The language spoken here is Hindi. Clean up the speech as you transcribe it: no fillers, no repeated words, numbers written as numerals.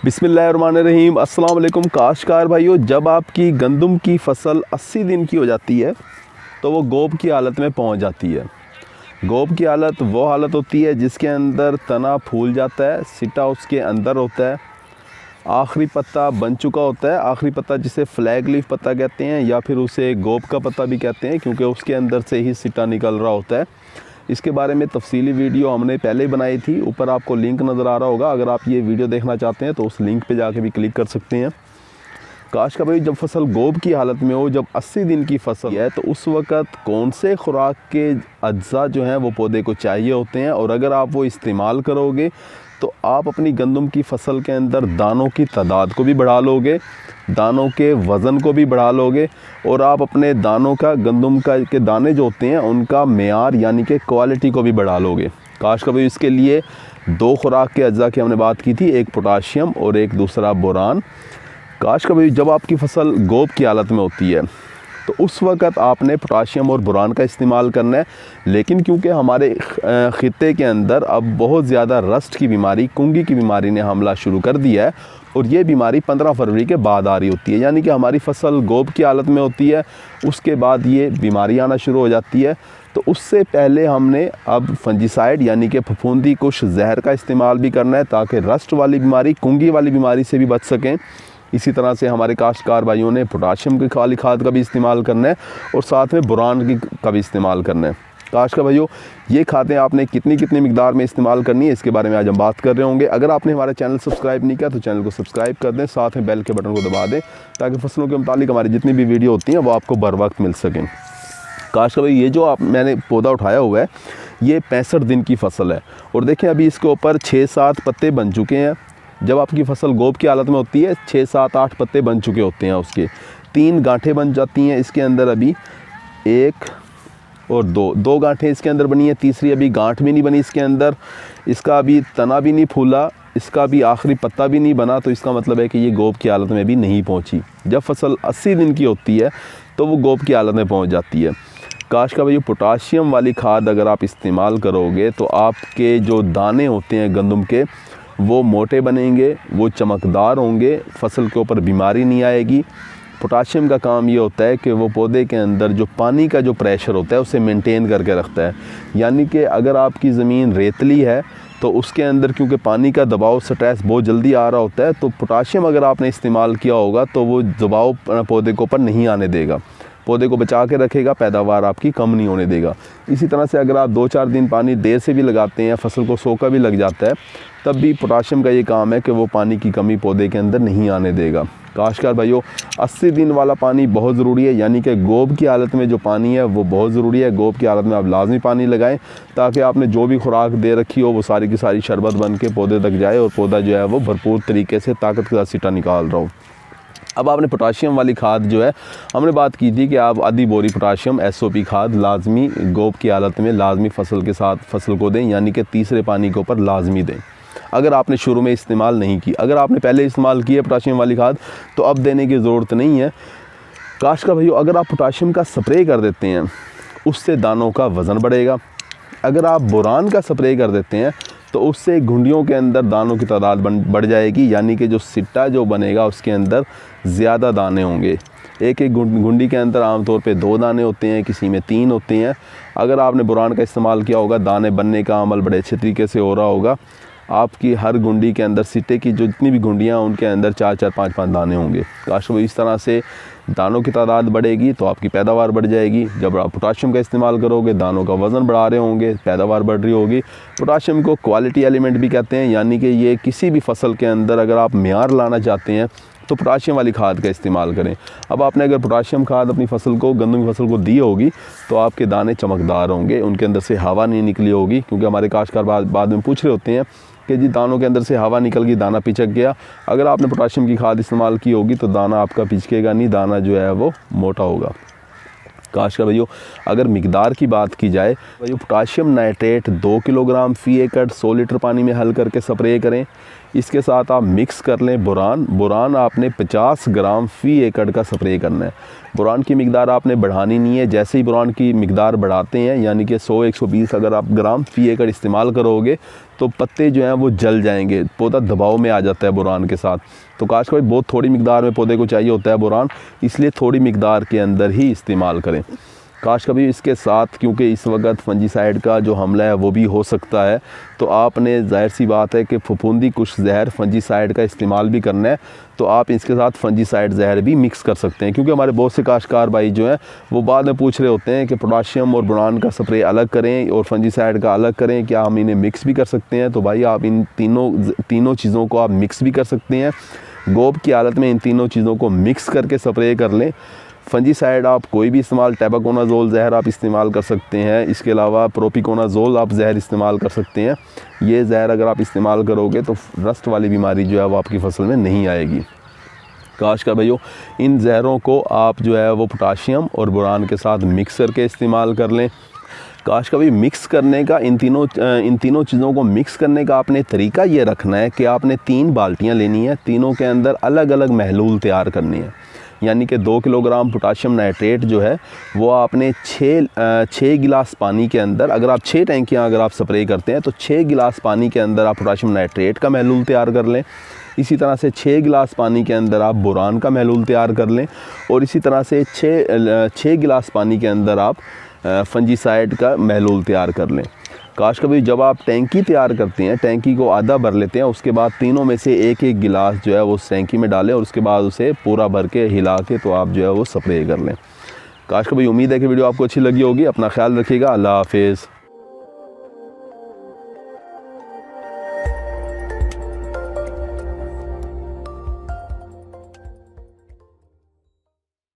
बिस्मिल्लाहिर्रहमानिर्रहीम। अस्सलाम वालेकुम काश्तकार भाइयों, जब आपकी गंदम की फसल 80 दिन की हो जाती है तो वो गोब की हालत में पहुंच जाती है। गोब की हालत वो हालत होती है जिसके अंदर तना फूल जाता है, सिटा उसके अंदर होता है, आखिरी पत्ता बन चुका होता है। आखिरी पत्ता जिसे फ्लैग लीफ पत्ता कहते हैं या फिर उसे गोब का पत्ता भी कहते हैं, क्योंकि उसके अंदर से ही सिटा निकल रहा होता है। इसके बारे में तफसीली वीडियो हमने पहले ही बनाई थी, ऊपर आपको लिंक नज़र आ रहा होगा। अगर आप ये वीडियो देखना चाहते हैं तो उस लिंक पे जाके भी क्लिक कर सकते हैं। काश्तकार भाई, जब फसल गोब की हालत में हो, जब 80 दिन की फसल है, तो उस वक़्त कौन से खुराक के अज्जा जो हैं वो पौधे को चाहिए होते हैं, और अगर आप वो इस्तेमाल करोगे तो आप अपनी गंदम की फसल के अंदर दानों की तादाद को भी बढ़ा लोगे, दानों के वज़न को भी बढ़ा लोगे, और आप अपने दानों का गंदम का के दाने जो होते हैं उनका मेयार यानी कि क्वालिटी को भी बढ़ा लोगे। काश्तकार भाई, इसके लिए दो खुराक के अज्जा की हमने बात की थी, एक पोटाशियम और एक दूसरा बोरान। काश्तकार भाई, जब आपकी फसल गोब की हालत में होती है तो उस वक़्त आपने पोटाशियम और बोरान का इस्तेमाल करना है। लेकिन क्योंकि हमारे ख़ित्ते के अंदर अब बहुत ज़्यादा रस्ट की बीमारी, कुंगी की बीमारी ने हमला शुरू कर दिया है, और ये बीमारी 15 फरवरी के बाद आ रही होती है, यानी कि हमारी फसल गोब की हालत में होती है, उसके बाद ये बीमारी आना शुरू हो जाती है। तो उससे पहले हमने अब फंजीसाइड यानी कि फफूंदी कुश जहर का इस्तेमाल भी करना है, ताकि रस्ट वाली बीमारी, कुंगी वाली बीमारी से भी बच सकें। इसी तरह से हमारे काश्तकार भाइयों ने पोटाशियम की खाली खाद का भी इस्तेमाल करना है, और साथ में बोरान का भी इस्तेमाल करना है। काश्तकार भाइयों, ये खादें आपने कितनी मिकदार में इस्तेमाल करनी है, इसके बारे में आज हम बात कर रहे होंगे। अगर आपने हमारा चैनल सब्सक्राइब नहीं किया तो चैनल को सब्सक्राइब कर दें, साथ में बेल के बटन को दबा दें, ताकि फसलों के मुतालिक हमारी जितनी भी वीडियो होती हैं वो आपको बर वक्त मिल सकें। काश्तकार भाई, ये जो मैंने पौधा उठाया हुआ है, ये 65 दिन की फसल है, और देखें अभी इसके ऊपर 6-7 पत्ते बन चुके हैं। जब आपकी फसल गोब की हालत में होती है 6-7-8 पत्ते बन चुके होते हैं, उसके 3 गांठें बन जाती हैं। इसके अंदर अभी 1 और 2 गांठें इसके अंदर बनी है, तीसरी अभी गांठ भी नहीं बनी इसके अंदर, इसका अभी तना भी नहीं फूला, इसका भी आखिरी पत्ता भी नहीं बना। तो इसका मतलब है कि ये गोब की हालत में भी नहीं पहुंची। जब फसल 80 दिन की होती है तो वो गोब की हालत में पहुंच जाती है। काश्तकार भाई, पोटाशियम वाली खाद अगर आप इस्तेमाल करोगे तो आपके जो दाने होते हैं गंदम के, वो मोटे बनेंगे, वो चमकदार होंगे, फसल के ऊपर बीमारी नहीं आएगी। पोटाशियम का काम ये होता है कि वो पौधे के अंदर जो पानी का जो प्रेशर होता है उसे मेंटेन करके रखता है। यानी कि अगर आपकी ज़मीन रेतली है तो उसके अंदर क्योंकि पानी का दबाव, स्ट्रेस बहुत जल्दी आ रहा होता है, तो पोटाशियम अगर आपने इस्तेमाल किया होगा तो वो दबाव पौधे के ऊपर नहीं आने देगा, पौधे को बचा के रखेगा, पैदावार आपकी कम नहीं होने देगा। इसी तरह से अगर आप 2-4 दिन पानी देर से भी लगाते हैं, फसल को सोखा भी लग जाता है, तब भी पोटाशियम का ये काम है कि वो पानी की कमी पौधे के अंदर नहीं आने देगा। काश्तकार भाइयों, 80 दिन वाला पानी बहुत ज़रूरी है, यानी कि गोब की हालत में जो पानी है वो बहुत ज़रूरी है। गोब की हालत में आप लाजमी पानी लगाएं, ताकि आपने जो भी खुराक दे रखी हो वो सारी की सारी शरबत बन के पौधे तक जाए, और पौधा जो है वो भरपूर तरीके से ताकत के साथ सिटा निकाल रहा हो। अब आपने पोटाशियम वाली खाद जो है, हमने बात की थी कि आप आधी बोरी पोटाशियम SOP खाद लाजमी गोब की हालत में लाजमी फसल के साथ फसल को दें, यानी कि तीसरे पानी के ऊपर लाजमी दें। अगर आपने शुरू में इस्तेमाल नहीं की, अगर आपने पहले इस्तेमाल की है पोटाशियम वाली खाद, तो अब देने की ज़रूरत नहीं है। काश्तकार भाइयों, अगर आप पोटाशियम का स्प्रे कर देते हैं उससे दानों का वज़न बढ़ेगा। अगर आप बोरान का स्प्रे कर देते हैं तो उससे घुंडियों के अंदर दानों की तादाद बढ़ जाएगी, यानी कि जो सिट्टा जो बनेगा उसके अंदर ज़्यादा दाने होंगे। एक घुंडी के अंदर आमतौर पे 2 दाने होते हैं, किसी में 3 होते हैं। अगर आपने बोरान का इस्तेमाल किया होगा, दाने बनने का अमल बड़े अच्छे तरीके से हो रहा होगा। आपकी हर घुंडी के अंदर, सिट्टे की जो जितनी भी घुंडियाँ, उनके अंदर 4-4, 5-5 दाने होंगे। काश्तकार, इस तरह से दानों की तादाद बढ़ेगी तो आपकी पैदावार बढ़ जाएगी। जब आप पोटाशियम का इस्तेमाल करोगे, दानों का वज़न बढ़ा रहे होंगे, पैदावार बढ़ रही होगी। पोटाशियम को क्वालिटी एलिमेंट भी कहते हैं, यानी कि ये किसी भी फसल के अंदर अगर आप मेयार लाना चाहते हैं तो पोटाशियम वाली खाद का इस्तेमाल करें। अब आपने अगर पोटाशियम खाद अपनी फसल को, गंदम की फसल को दी होगी, तो आपके दाने चमकदार होंगे, उनके अंदर से हवा नहीं निकली होगी। क्योंकि हमारे काश्तकार बाद में पूछ रहे होते हैं कि जी दानों के अंदर से हवा निकल गई, दाना पिचक गया। अगर आपने पोटाशियम की खाद इस्तेमाल की होगी तो दाना आपका पिचकेगा नहीं, दाना जो है वो मोटा होगा। काश्तकार भाइयों, अगर मिकदार की बात की जाए, भाइयों पोटाशियम नाइट्रेट 2 किलोग्राम फ़ी एकड़ 100 लीटर पानी में हल करके स्प्रे करें। इसके साथ आप मिक्स कर लें बोरान आपने 50 ग्राम फ़ी एकड़ का स्प्रे करना है। बोरान की मिकदार आपने बढ़ानी नहीं है। जैसे ही बोरान की मिकदार बढ़ाते हैं यानी कि 100-120 अगर आप ग्राम फ़ी एकड़ इस्तेमाल करोगे तो पत्ते जो हैं वो जल जाएंगे, पौधा दबाव में आ जाता है बोरान के साथ। तो काश भाई बहुत थोड़ी मिकदार में पौधे को चाहिए होता है बोरान, इसलिए थोड़ी मिकदार के अंदर ही इस्तेमाल करें। काश कभी इसके साथ, क्योंकि इस वक्त फंजीसाइड का जो हमला है वो भी हो सकता है, तो आपने ज़ाहिर सी बात है कि फफूंदी कुश जहर फंजीसाइड का इस्तेमाल भी करना है, तो आप इसके साथ फंजीसाइड जहर भी मिक्स कर सकते हैं। क्योंकि हमारे बहुत से काश्तकार भाई जो हैं वो बाद में पूछ रहे होते हैं कि पोटाशियम और बोरान का स्प्रे अलग करें और फंजीसाइड का अलग करें, क्या हम इन्हें मिक्स भी कर सकते हैं? तो भाई आप इन तीनों चीज़ों को आप मिक्स भी कर सकते हैं। गोब की हालत में इन तीनों चीज़ों को मिक्स करके स्प्रे कर लें। फंजीसाइड आप कोई भी इस्तेमाल, टेबाकोनाजोल जहर आप इस्तेमाल कर सकते हैं, इसके अलावा प्रोपिकोनाजोल आप जहर इस्तेमाल कर सकते हैं। ये जहर अगर आप इस्तेमाल करोगे तो रस्ट वाली बीमारी जो है वो आपकी फसल में नहीं आएगी। काश का भाइयों इन जहरों को आप जो है वो पोटाशियम और बोरान के साथ मिक्स करके इस्तेमाल कर लें। काश का भाई मिक्स करने का इन तीनों चीज़ों को मिक्स करने का आपने तरीका ये रखना है कि आपने 3 बाल्टियाँ लेनी है, तीनों के अंदर अलग अलग महलूल तैयार करनी है। यानी कि 2 किलोग्राम पोटाशियम नाइट्रेट जो है वो आपने 6 गिलास पानी के अंदर, अगर आप 6 टैंकियाँ अगर आप स्प्रे करते हैं तो 6 गिलास पानी के अंदर आप पोटाशियम नाइट्रेट का महलूल तैयार कर लें। इसी तरह से 6 गिलास पानी के अंदर आप बोरान का महलूल तैयार कर लें और इसी तरह से 6 गिलास पानी के अंदर आप फंजीसाइड का महलूल तैयार कर लें। काश कभी जब आप टैंकी तैयार करते हैं, टैंकी को आधा भर लेते हैं, उसके बाद तीनों में से एक एक गिलास जो है वो उस टैंकी में डालें और उसके बाद उसे पूरा भर के हिला के तो आप जो है वो स्प्रे कर लें। काश कभी उम्मीद है कि वीडियो आपको अच्छी लगी होगी। अपना ख्याल रखिएगा। अल्लाह हाफिज़।